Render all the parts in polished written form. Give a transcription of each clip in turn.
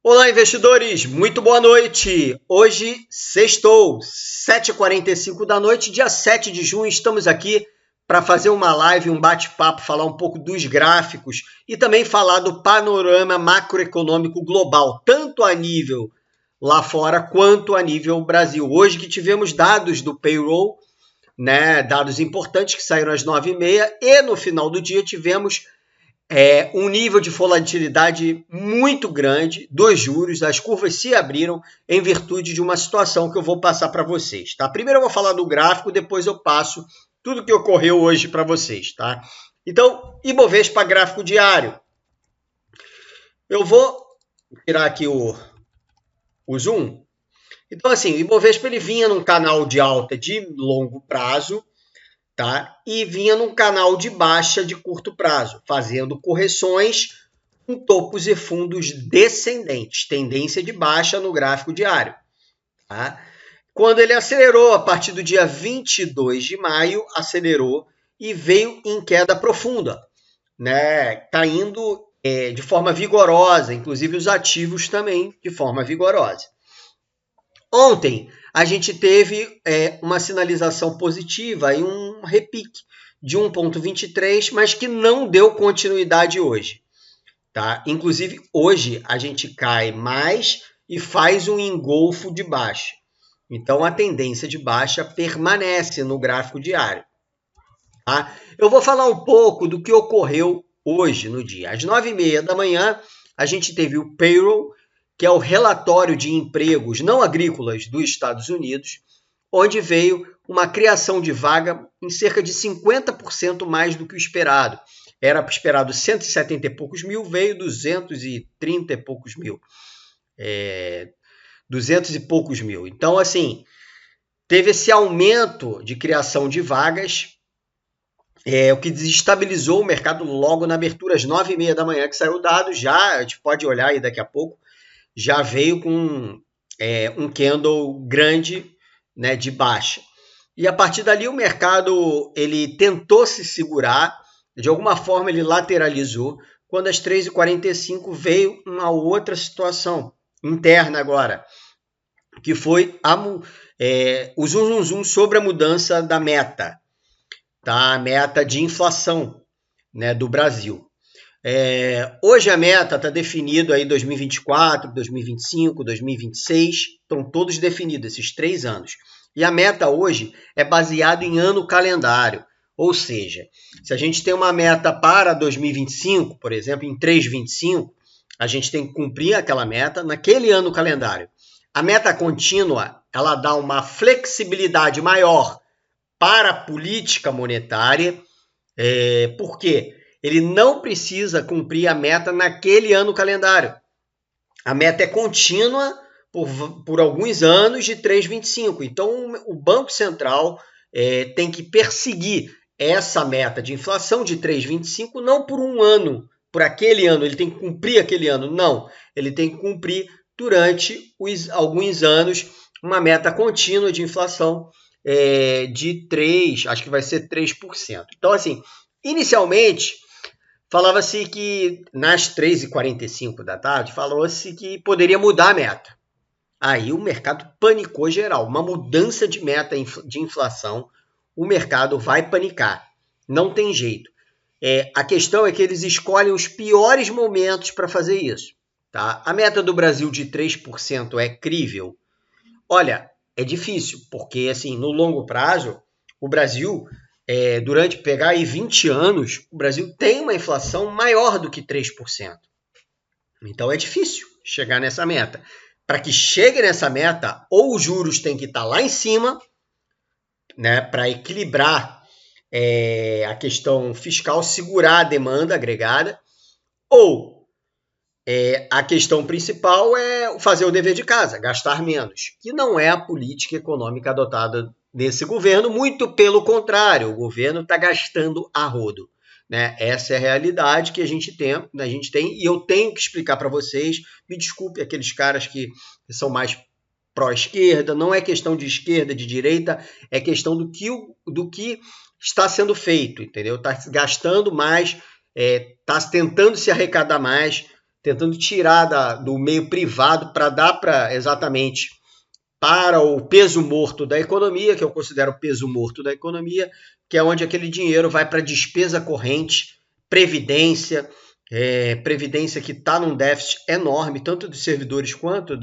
Olá, investidores! Muito boa noite! Hoje, sextou, 7h45 da noite, dia 7 de junho, estamos aqui para fazer uma live, um bate-papo, falar um pouco dos gráficos e também falar do panorama macroeconômico global, tanto a nível lá fora quanto a nível Brasil. Hoje que tivemos dados do payroll, né, dados importantes que saíram às 9h30 e no final do dia tivemos um nível de volatilidade muito grande dos juros, as curvas se abriram em virtude de uma situação que eu vou passar para vocês, tá? Primeiro eu vou falar do gráfico, depois eu passo tudo que ocorreu hoje para vocês, tá? Então, Ibovespa gráfico diário. Eu vou tirar aqui o zoom. Então, assim, o Ibovespa ele vinha num canal de alta de longo prazo, tá? E vinha num canal de baixa de curto prazo, fazendo correções com topos e fundos descendentes, tendência de baixa no gráfico diário. Tá? Quando ele acelerou, a partir do dia 22 de maio, acelerou e veio em queda profunda, né? Caindo de forma vigorosa, inclusive os ativos também de forma vigorosa. Ontem, a gente teve uma sinalização positiva e um repique de 1,23, mas que não deu continuidade hoje. Tá? Inclusive, hoje a gente cai mais e faz um engolfo de baixa. Então, a tendência de baixa permanece no gráfico diário. Tá? Eu vou falar um pouco do que ocorreu hoje no dia. Às 9h30 da manhã, a gente teve o payroll, que é o relatório de empregos não agrícolas dos Estados Unidos, onde veio uma criação de vaga em cerca de 50% mais do que o esperado. Era esperado 170 e poucos mil, veio 230 e poucos mil. 200 e poucos mil. Então, assim, teve esse aumento de criação de vagas, o que desestabilizou o mercado logo na abertura, às 9h30 da manhã, que saiu o dado, já, a gente pode olhar aí daqui a pouco, já veio com um candle grande, né, de baixa. E a partir dali o mercado ele tentou se segurar, de alguma forma ele lateralizou, quando às 3h45 veio uma outra situação interna agora, que foi o zoom sobre a mudança da meta, tá? A meta de inflação, né, do Brasil. Hoje a meta está definida aí 2024, 2025, 2026, estão todos definidos esses 3 anos. E a meta hoje é baseada em ano calendário, ou seja, se a gente tem uma meta para 2025, por exemplo, em 3/25, a gente tem que cumprir aquela meta naquele ano calendário. A meta contínua, ela dá uma flexibilidade maior para a política monetária, por quê? Ele não precisa cumprir a meta naquele ano calendário. A meta é contínua por alguns anos de 3/25. Então, o Banco Central tem que perseguir essa meta de inflação de 3/25 não por um ano, por aquele ano, ele tem que cumprir aquele ano. Não, ele tem que cumprir durante alguns anos uma meta contínua de inflação de 3%, acho que vai ser 3%. Então, assim, inicialmente, falava-se que, nas 3h45 da tarde, falou-se que poderia mudar a meta. Aí o mercado panicou geral. Uma mudança de meta de inflação, o mercado vai panicar. Não tem jeito. A questão é que eles escolhem os piores momentos para fazer isso. Tá? A meta do Brasil de 3% é crível? Olha, é difícil, porque assim, no longo prazo, o Brasil... durante pegar aí 20 anos, o Brasil tem uma inflação maior do que 3%. Então é difícil chegar nessa meta. Para que chegue nessa meta, ou os juros têm que estar lá em cima, né, para equilibrar a questão fiscal, segurar a demanda agregada, ou a questão principal é fazer o dever de casa, gastar menos, que não é a política econômica adotada nesse governo, muito pelo contrário, o governo está gastando a rodo. Né? Essa é a realidade que a gente tem, e eu tenho que explicar para vocês, me desculpe aqueles caras que são mais pró-esquerda, não é questão de esquerda, de direita, é questão do que está sendo feito, entendeu? Está gastando mais, está tentando se arrecadar mais, tentando tirar do meio privado para dar exatamente para o peso morto da economia, que eu considero o peso morto da economia, que é onde aquele dinheiro vai para despesa corrente, previdência, previdência que está num déficit enorme, tanto dos servidores quanto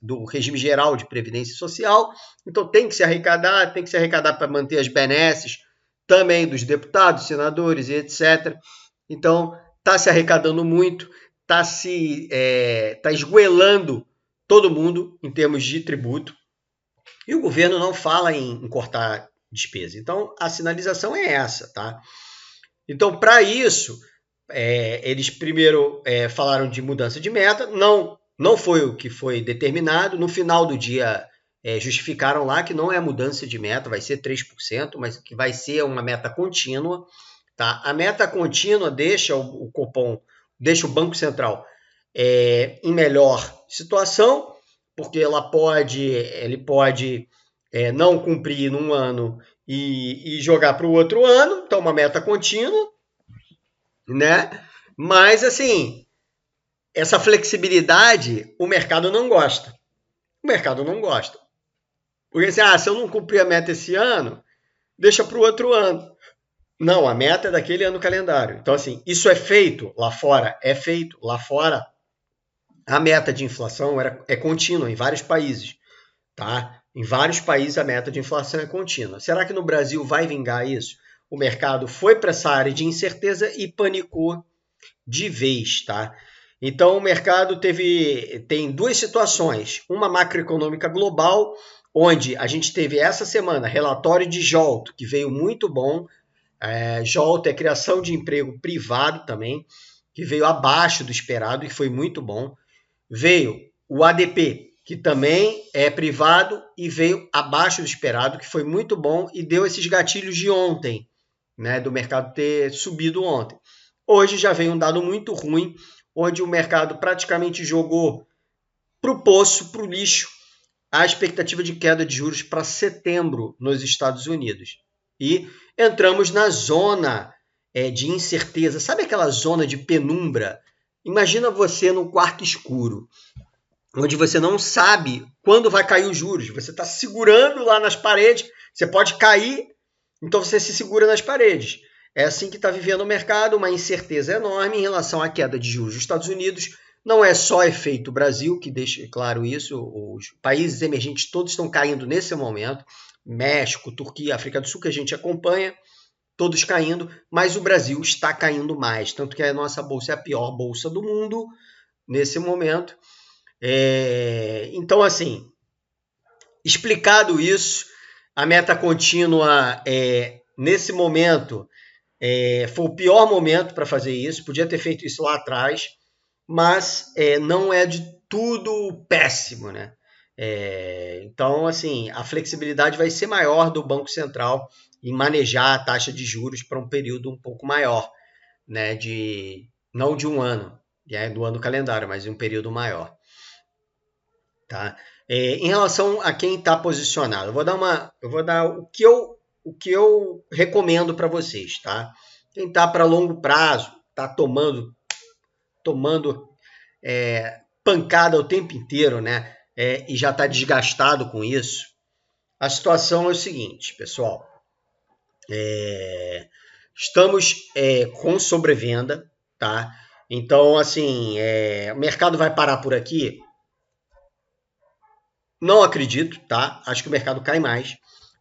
do regime geral de previdência social. Então tem que se arrecadar para manter as benesses também dos deputados, senadores e etc. Então está se arrecadando muito, está esgoelando todo mundo em termos de tributo, e o governo não fala em cortar despesa. Então, a sinalização é essa, tá? Então, para isso, eles primeiro falaram de mudança de meta, não foi o que foi determinado. No final do dia, justificaram lá que não é mudança de meta, vai ser 3%, mas que vai ser uma meta contínua, tá? A meta contínua deixa o Copom, deixa o Banco Central em melhor situação, porque ele pode não cumprir num ano e jogar para o outro ano, então uma meta contínua, né? Mas, assim, essa flexibilidade o mercado não gosta. O mercado não gosta. Porque assim, se eu não cumprir a meta esse ano, deixa para o outro ano. Não, a meta é daquele ano calendário. Então, assim, isso é feito lá fora? É feito. Lá fora, a meta de inflação é contínua em vários países, tá? Em vários países a meta de inflação é contínua. Será que no Brasil vai vingar isso? O mercado foi para essa área de incerteza e panicou de vez, tá? Então o mercado tem duas situações. Uma macroeconômica global, onde a gente teve essa semana relatório de JOLT, que veio muito bom. JOLT é criação de emprego privado também, que veio abaixo do esperado e foi muito bom. Veio o ADP, que também é privado e veio abaixo do esperado, que foi muito bom e deu esses gatilhos de ontem, né, do mercado ter subido ontem. Hoje já veio um dado muito ruim, onde o mercado praticamente jogou para o poço, para o lixo, a expectativa de queda de juros para setembro nos Estados Unidos. E entramos na zona de incerteza. Sabe aquela zona de penumbra? Imagina você num quarto escuro, onde você não sabe quando vai cair os juros. Você está segurando lá nas paredes, você pode cair, então você se segura nas paredes. É assim que está vivendo o mercado, uma incerteza enorme em relação à queda de juros dos Estados Unidos. Não é só efeito Brasil, que deixa claro isso, os países emergentes todos estão caindo nesse momento, México, Turquia, África do Sul, que a gente acompanha, todos caindo, mas o Brasil está caindo mais, tanto que a nossa bolsa é a pior bolsa do mundo nesse momento. Então, assim, explicado isso, a meta contínua nesse momento foi o pior momento para fazer isso, podia ter feito isso lá atrás, mas não é de tudo péssimo, né? Então, assim, a flexibilidade vai ser maior do Banco Central em manejar a taxa de juros para um período um pouco maior, né? Não de um ano, do ano calendário, mas de um período maior. Tá? Em relação a quem está posicionado, eu vou dar o que eu recomendo para vocês, tá? Quem está para longo prazo, está tomando pancada o tempo inteiro, né? E já está desgastado com isso. A situação é o seguinte, pessoal. Estamos com sobrevenda, tá? Então, assim, o mercado vai parar por aqui? Não acredito, tá? Acho que o mercado cai mais.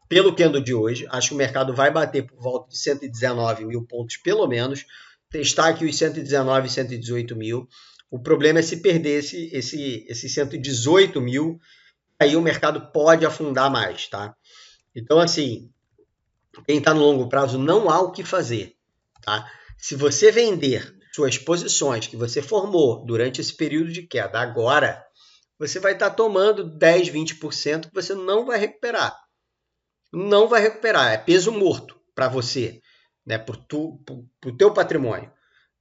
Pelo candle de hoje, acho que o mercado vai bater por volta de 119 mil pontos, pelo menos. Testar aqui os 119, 118 mil. O problema é se perder esse 118 mil, aí o mercado pode afundar mais, tá? Então, assim, quem está no longo prazo não há o que fazer, tá? Se você vender suas posições que você formou durante esse período de queda agora, você vai estar tomando 10, 20% que você não vai recuperar. Não vai recuperar, é peso morto para você, né? Para o teu patrimônio.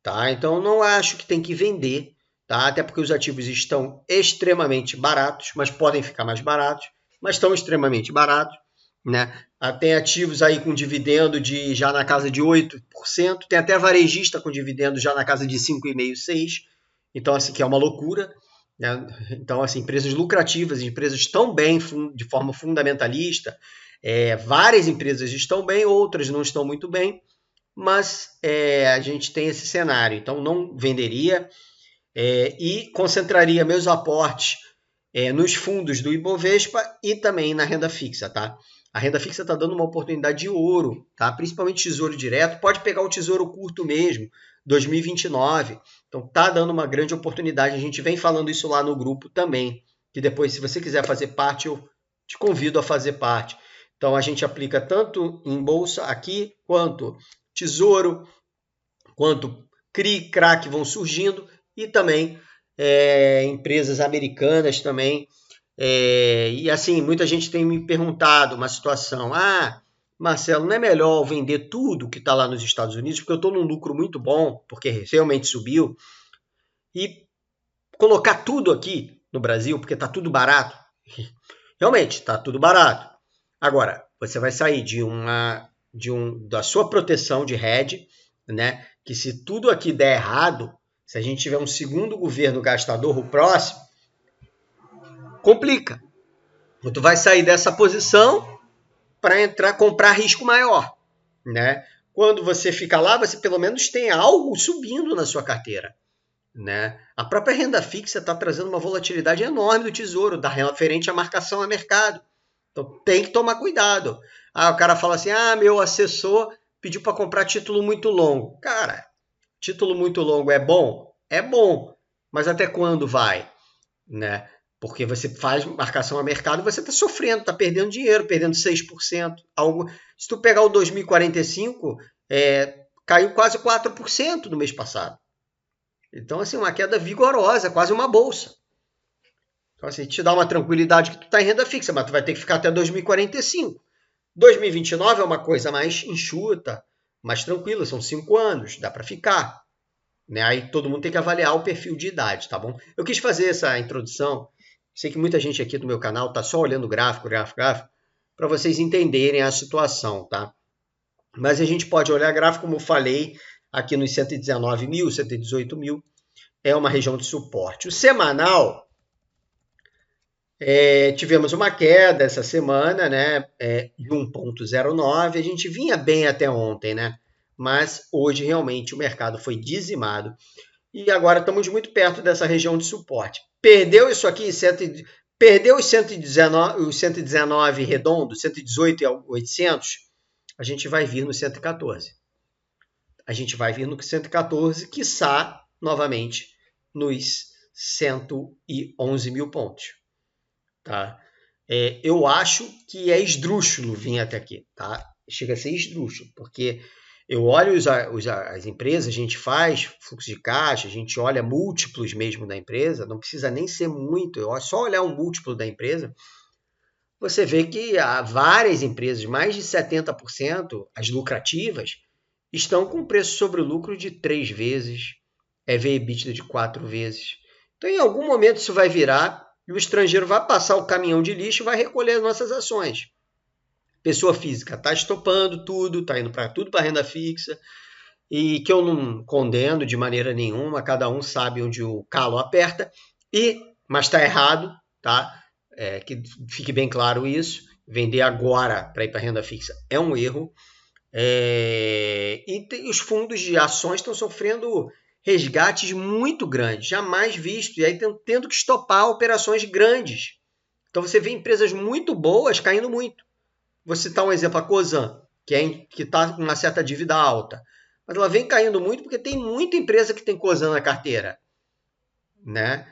Tá? Então, não acho que tem que vender, tá? Até porque os ativos estão extremamente baratos, mas podem ficar mais baratos, mas estão extremamente baratos. Né? Tem ativos aí com dividendo já na casa de 8%, tem até varejista com dividendo já na casa de 5,5%, 6%. Então, assim, que é uma loucura, né? Então, assim, empresas lucrativas, empresas estão bem de forma fundamentalista, várias empresas estão bem, outras não estão muito bem, mas a gente tem esse cenário. Então, não venderia e concentraria meus aportes nos fundos do Ibovespa e também na renda fixa, tá? A renda fixa está dando uma oportunidade de ouro, tá? Principalmente tesouro direto. Pode pegar o tesouro curto mesmo, 2029. Então tá dando uma grande oportunidade. A gente vem falando isso lá no grupo também. Que depois, se você quiser fazer parte, eu te convido a fazer parte. Então a gente aplica tanto em bolsa aqui, quanto tesouro, quanto CRI, CRA que vão surgindo, e também empresas americanas também. E assim, muita gente tem me perguntado uma situação, Marcelo, não é melhor vender tudo que está lá nos Estados Unidos, porque eu estou num lucro muito bom, porque realmente subiu, e colocar tudo aqui no Brasil, porque está tudo barato? Realmente, está tudo barato. Agora, você vai sair da sua proteção de hedge, né? Que se tudo aqui der errado, se a gente tiver um segundo governo gastador, o próximo, complica. Tu vai sair dessa posição para comprar risco maior, né? Quando você fica lá, você pelo menos tem algo subindo na sua carteira, né? A própria renda fixa está trazendo uma volatilidade enorme do tesouro, referente à marcação a mercado. Então tem que tomar cuidado. O cara fala assim, meu assessor pediu para comprar título muito longo. Cara, título muito longo é bom? É bom, mas até quando vai, né? Porque você faz marcação a mercado e você está sofrendo, está perdendo dinheiro, perdendo 6%. Se tu pegar o 2045, caiu quase 4% no mês passado. Então, assim, uma queda vigorosa, quase uma bolsa. Então, assim, te dá uma tranquilidade que tu está em renda fixa, mas tu vai ter que ficar até 2045. 2029 é uma coisa mais enxuta, mais tranquila, são 5 anos, dá para ficar. Né? Aí todo mundo tem que avaliar o perfil de idade, tá bom? Eu quis fazer essa introdução. Sei que muita gente aqui do meu canal está só olhando gráfico, para vocês entenderem a situação, tá? Mas a gente pode olhar gráfico, como eu falei, aqui nos 119 mil, 118 mil, é uma região de suporte. O semanal, tivemos uma queda essa semana, né, de 1,09. A gente vinha bem até ontem, né? Mas hoje realmente o mercado foi dizimado. E agora estamos muito perto dessa região de suporte. Perdeu isso aqui, perdeu os 119 redondo, 118 e 800, a gente vai vir no 114. A gente vai vir no 114, quiçá, novamente, nos 111 mil pontos. Tá? Eu acho que é esdrúxulo vir até aqui. Tá? Chega a ser esdrúxulo, porque eu olho as empresas, a gente faz fluxo de caixa, a gente olha múltiplos mesmo da empresa, não precisa nem ser muito, só olhar um múltiplo da empresa, você vê que há várias empresas, mais de 70%, as lucrativas, estão com preço sobre o lucro de 3 vezes, EBITDA de 4 vezes. Então, em algum momento isso vai virar e o estrangeiro vai passar o caminhão de lixo e vai recolher as nossas ações. Pessoa física está estopando tudo, está indo para tudo para renda fixa, e que eu não condeno de maneira nenhuma, cada um sabe onde o calo aperta, mas está errado, tá? Que fique bem claro isso, vender agora para ir para renda fixa é um erro, e os fundos de ações estão sofrendo resgates muito grandes, jamais vistos, e aí tendo que estopar operações grandes. Então você vê empresas muito boas caindo muito. Vou citar um exemplo, a Cosan, que está com uma certa dívida alta. Mas ela vem caindo muito porque tem muita empresa que tem Cosan na carteira. Né?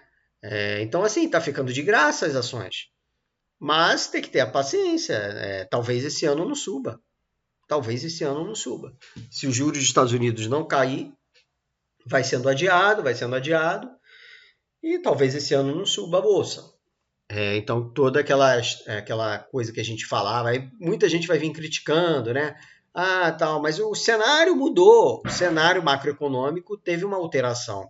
Então, assim, está ficando de graça as ações. Mas tem que ter a paciência. Talvez esse ano não suba. Talvez esse ano não suba. Se os juros dos Estados Unidos não cair, vai sendo adiado. E talvez esse ano não suba a bolsa. Então, toda aquela coisa que a gente falava, aí muita gente vai vir criticando, né? Tal, mas o cenário mudou, o cenário macroeconômico teve uma alteração.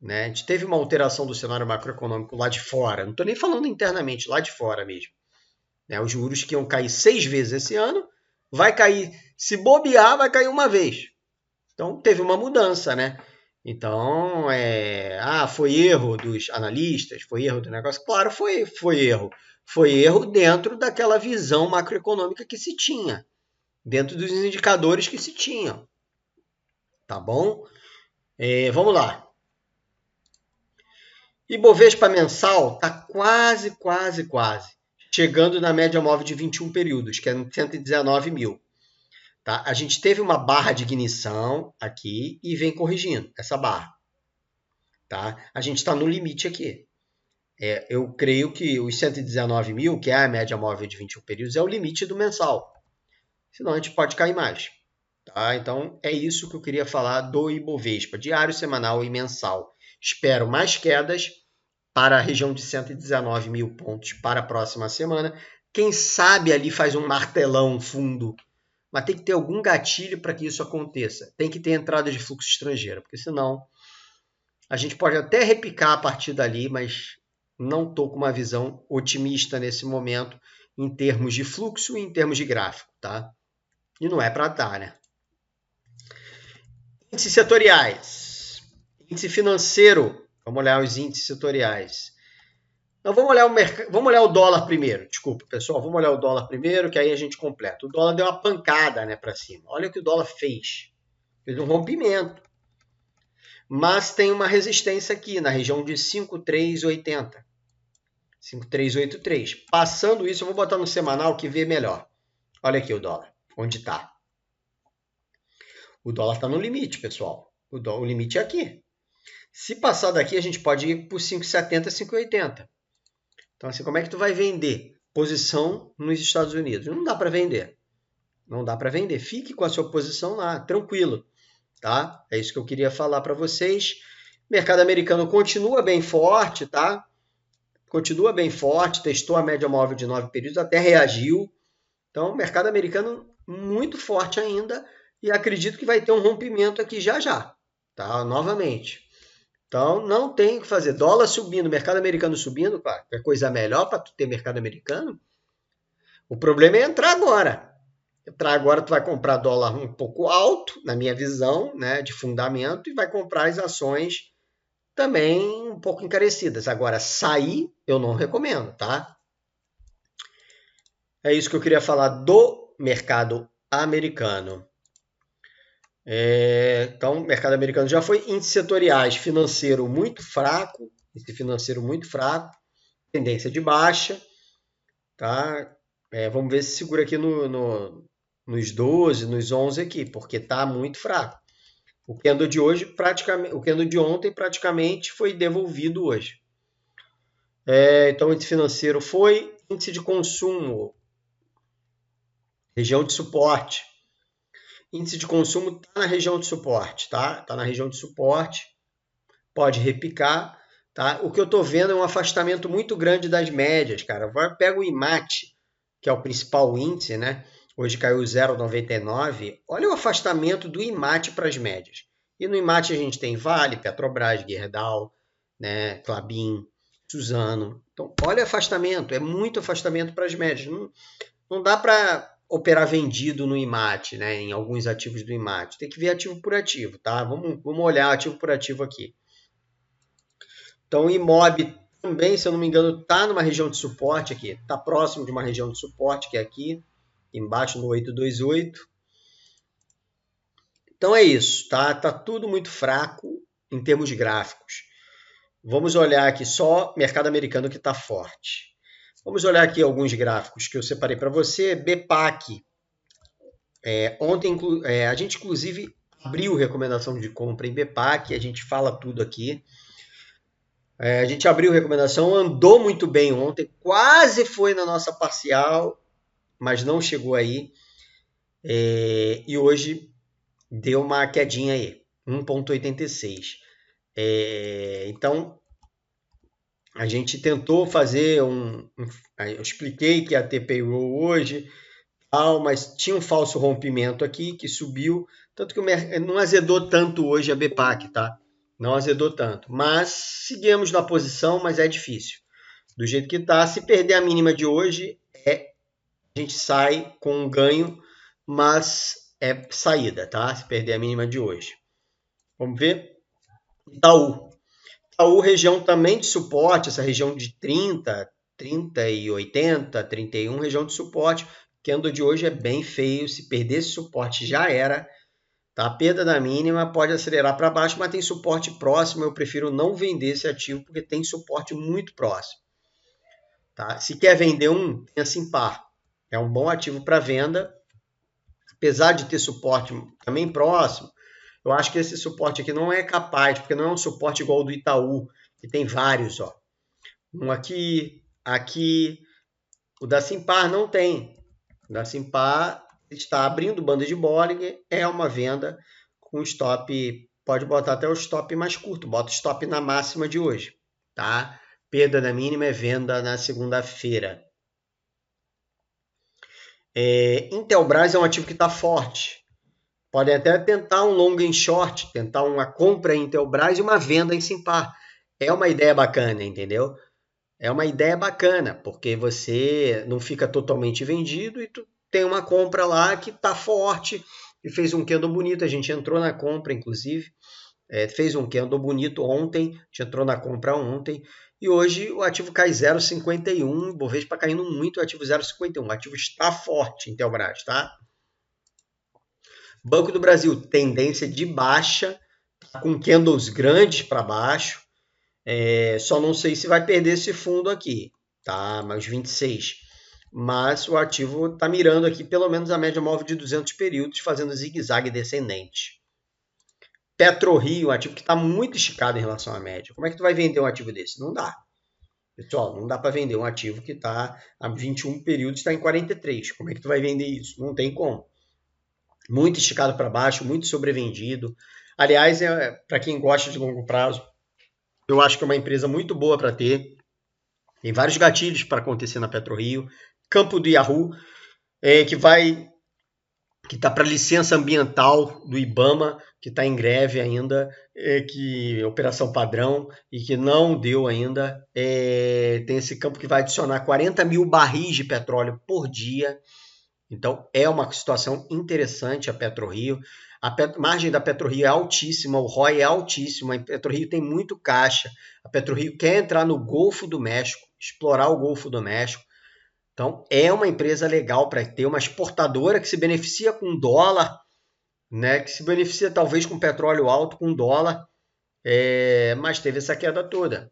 Né? A gente teve uma alteração do cenário macroeconômico lá de fora, não estou nem falando internamente, lá de fora mesmo. Né? Os juros que iam cair 6 vezes esse ano, vai cair, se bobear, vai cair uma vez. Então, teve uma mudança, né? Então, foi erro dos analistas, foi erro do negócio. Claro, foi erro. Foi erro dentro daquela visão macroeconômica que se tinha, dentro dos indicadores que se tinham. Tá bom? Vamos lá. Ibovespa mensal está quase, chegando na média móvel de 21 períodos, que é 119 mil. Tá? A gente teve uma barra de ignição aqui e vem corrigindo essa barra. Tá? A gente está no limite aqui. Eu creio que os 119 mil, que é a média móvel de 21 períodos, é o limite do mensal. Senão a gente pode cair mais. Tá? Então é isso que eu queria falar do Ibovespa, diário, semanal e mensal. Espero mais quedas para a região de 119 mil pontos para a próxima semana. Quem sabe ali faz um martelão fundo, mas tem que ter algum gatilho para que isso aconteça. Tem que ter entrada de fluxo estrangeiro, porque senão a gente pode até repicar a partir dali, mas não estou com uma visão otimista nesse momento em termos de fluxo e em termos de gráfico, tá? E não é para dar, né? Índices setoriais. Índice financeiro. Vamos olhar os índices setoriais. Então, vamos olhar o dólar primeiro. Desculpa, pessoal. Vamos olhar o dólar primeiro, que aí a gente completa. O dólar deu uma pancada, né, para cima. Olha o que o dólar fez. Fez um rompimento. Mas tem uma resistência aqui, na região de 5,380. 5,383. Passando isso, eu vou botar no semanal que vê melhor. Olha aqui o dólar. Onde está? O dólar está no limite, pessoal. O limite é aqui. Se passar daqui, a gente pode ir por 5,70, 5,80. Então, assim, como é que tu vai vender posição nos Estados Unidos? Não dá para vender. Não dá para vender. Fique com a sua posição lá, tranquilo. Tá? É isso que eu queria falar para vocês. O mercado americano continua bem forte, tá? Continua bem forte, testou a média móvel de 9 períodos, até reagiu. Então, o mercado americano muito forte ainda e acredito que vai ter um rompimento aqui já, tá? Novamente. Então, não tem o que fazer. Dólar subindo, mercado americano subindo, claro, é coisa melhor para tu ter mercado americano. O problema é entrar agora. Entrar agora, tu vai comprar dólar um pouco alto, na minha visão, né, de fundamento, e vai comprar as ações também um pouco encarecidas. Agora, sair, eu não recomendo, tá? É isso que eu queria falar do mercado americano. Então, o mercado americano já foi. Índices setoriais, financeiro muito fraco, tendência de baixa, tá? Vamos ver se segura aqui nos 12, nos 11 aqui, porque tá muito fraco. O candle de hoje, praticamente, o candle de ontem praticamente foi devolvido hoje. Então, o índice financeiro foi, índice de consumo, região de suporte. Índice de consumo está na região de suporte, tá? Está na região de suporte, pode repicar, tá? O que eu estou vendo é um afastamento muito grande das médias, cara. Pega o IMAT, que é o principal índice, né? Hoje caiu 0,99. Olha o afastamento do IMAT para as médias. E no IMAT a gente tem Vale, Petrobras, Gerdau, né? Klabin, Suzano. Então, olha o afastamento, é muito afastamento para as médias. Não dá para operar vendido no IMAT, né? Em alguns ativos do IMAT. Tem que ver ativo por ativo, tá? Vamos olhar ativo por ativo aqui. Então, o IMOB também, se eu não me engano, está numa região de suporte aqui. Está próximo de uma região de suporte, que é aqui, embaixo no 828. Então é isso, tá? Tá tudo muito fraco em termos de gráficos. Vamos olhar aqui só mercado americano que está forte. Vamos olhar aqui alguns gráficos que eu separei para você. BPAC. Ontem a gente, inclusive, abriu recomendação de compra em BPAC. A gente fala tudo aqui. A gente abriu recomendação, andou muito bem ontem. Quase foi na nossa parcial, mas não chegou aí. E hoje deu uma quedinha aí, 1,86. Então, a gente tentou fazer eu expliquei que ia ter payroll hoje, mas tinha um falso rompimento aqui que subiu, tanto que não azedou tanto hoje a BPAC, tá? Não azedou tanto, mas seguimos na posição, mas é difícil. Do jeito que tá, se perder a mínima de hoje, a gente sai com um ganho, mas é saída, tá? Se perder a mínima de hoje. Vamos ver? Itaú. Itaú, região também de suporte, essa região de 30, 30 e 80, 31, região de suporte. O candle de hoje é bem feio, se perder esse suporte já era. Tá? A perda da mínima pode acelerar para baixo, mas tem suporte próximo. Eu prefiro não vender esse ativo porque tem suporte muito próximo. Tá? Se quer vender um, tem a Simpar. É um bom ativo para venda, apesar de ter suporte também próximo. Eu acho que esse suporte aqui não é capaz, porque não é um suporte igual ao do Itaú, que tem vários. Ó. Um aqui, aqui. O da Simpar não tem. O da Simpar está abrindo banda de Bollinger, é uma venda com stop, pode botar até o stop mais curto, bota o stop na máxima de hoje, tá? Perda na mínima é venda na segunda-feira. Intelbras é um ativo que está forte. Podem até tentar um long em short, tentar uma compra em Intelbras e uma venda em Simpar. É uma ideia bacana, entendeu? É uma ideia bacana, porque você não fica totalmente vendido e tu tem uma compra lá que está forte e fez um candle bonito. A gente entrou na compra, inclusive, fez um candle bonito ontem, a gente entrou na compra ontem e hoje o ativo cai 0,51, Bovespa caindo muito, o ativo 0,51. O ativo está forte, Intelbras, tá? Banco do Brasil, tendência de baixa, com candles grandes para baixo. Só não sei se vai perder esse fundo aqui, tá? Mais 26. Mas o ativo está mirando aqui pelo menos a média móvel de 200 períodos, fazendo zigue-zague descendente. PetroRio, um ativo que está muito esticado em relação à média. Como é que tu vai vender um ativo desse? Não dá. Pessoal, não dá para vender um ativo que está a 21 períodos, está em 43. Como é que tu vai vender isso? Não tem como. Muito esticado para baixo, muito sobrevendido. Aliás, para quem gosta de longo prazo, eu acho que é uma empresa muito boa para ter. Tem vários gatilhos para acontecer na PetroRio. Campo do Yahoo, que está para licença ambiental do IBAMA, que está em greve ainda, que operação padrão e que não deu ainda. Tem esse campo que vai adicionar 40 mil barris de petróleo por dia. Então, é uma situação interessante a PetroRio. A margem da PetroRio é altíssima, o ROI é altíssimo, a PetroRio tem muito caixa. A PetroRio quer entrar no Golfo do México, explorar o Golfo do México. Então, é uma empresa legal para ter, uma exportadora que se beneficia com dólar, né? Que se beneficia talvez com petróleo alto, com dólar, mas teve essa queda toda.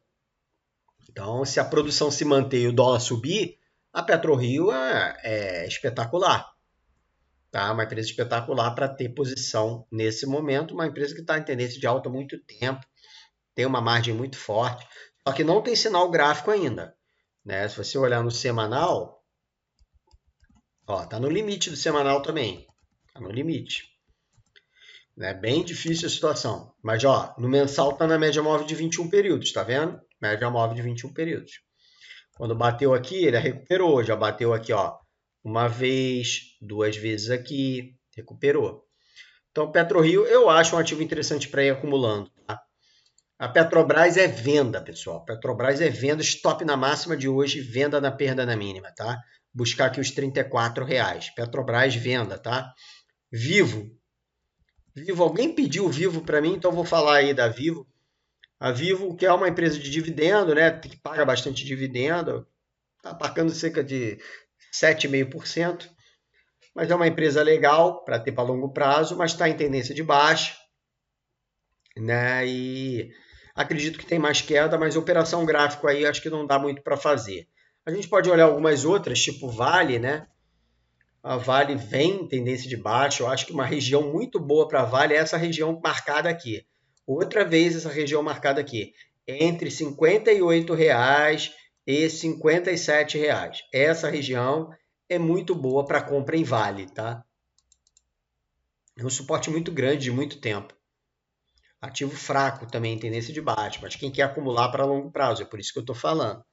Então, se a produção se manter e o dólar subir, a PetroRio é espetacular. Tá? Uma empresa espetacular para ter posição nesse momento, uma empresa que está em tendência de alta há muito tempo, tem uma margem muito forte, só que não tem sinal gráfico ainda. Né? Se você olhar no semanal, está no limite do semanal também. Está no limite. É bem difícil a situação. Mas no mensal está na média móvel de 21 períodos, tá vendo? Média móvel de 21 períodos. Quando bateu aqui, ele recuperou. Já bateu aqui, uma vez, duas vezes aqui, recuperou. Então, PetroRio eu acho um ativo interessante para ir acumulando. Tá? A Petrobras é venda, pessoal. Petrobras é venda, stop na máxima de hoje, venda na perda na mínima, tá? Buscar aqui os R$34. Petrobras, venda, tá? Vivo, alguém pediu Vivo para mim, então eu vou falar aí da Vivo. A Vivo, que é uma empresa de dividendo, né? Que paga bastante dividendo, está pagando cerca de 7,5%. Mas é uma empresa legal para ter para longo prazo, mas está em tendência de baixa, né? E acredito que tem mais queda, mas operação gráfico aí acho que não dá muito para fazer. A gente pode olhar algumas outras, tipo Vale, né? A Vale vem em tendência de baixa. Eu acho que uma região muito boa para a Vale é essa região marcada aqui. Outra vez essa região marcada aqui. Entre R$ 58,00 e R$ 57,00. Essa região é muito boa para compra em Vale, tá? É um suporte muito grande de muito tempo. Ativo fraco também, tendência de baixa, mas quem quer acumular para longo prazo, é por isso que eu estou falando.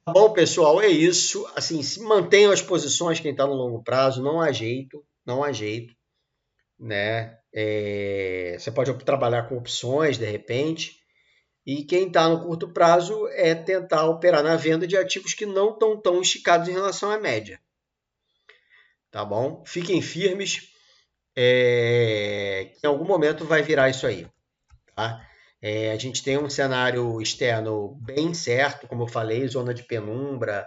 Tá bom, pessoal, é isso. Assim, se mantenham as posições quem está no longo prazo, não há jeito, né? Você pode trabalhar com opções, de repente, e quem está no curto prazo é tentar operar na venda de ativos que não estão tão esticados em relação à média. Tá bom? Fiquem firmes, em algum momento vai virar isso aí. tá? A gente tem um cenário externo bem certo, como eu falei, zona de penumbra,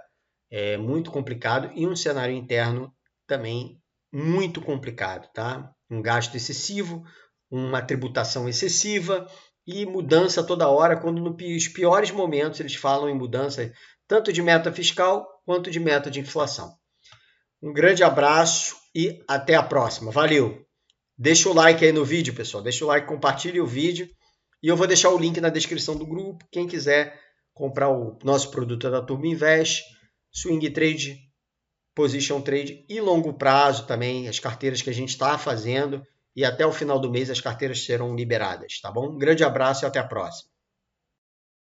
muito complicado, e um cenário interno também muito complicado, tá? Um gasto excessivo, uma tributação excessiva e mudança toda hora, quando nos piores momentos eles falam em mudança tanto de meta fiscal quanto de meta de inflação. Um grande abraço e até a próxima. Valeu! Deixa o like aí no vídeo, pessoal. Deixa o like, compartilhe o vídeo. E eu vou deixar o link na descrição do grupo. Quem quiser comprar o nosso produto da Turma Invest, Swing Trade, Position Trade e longo prazo também, as carteiras que a gente está fazendo. E até o final do mês as carteiras serão liberadas, tá bom? Um grande abraço e até a próxima.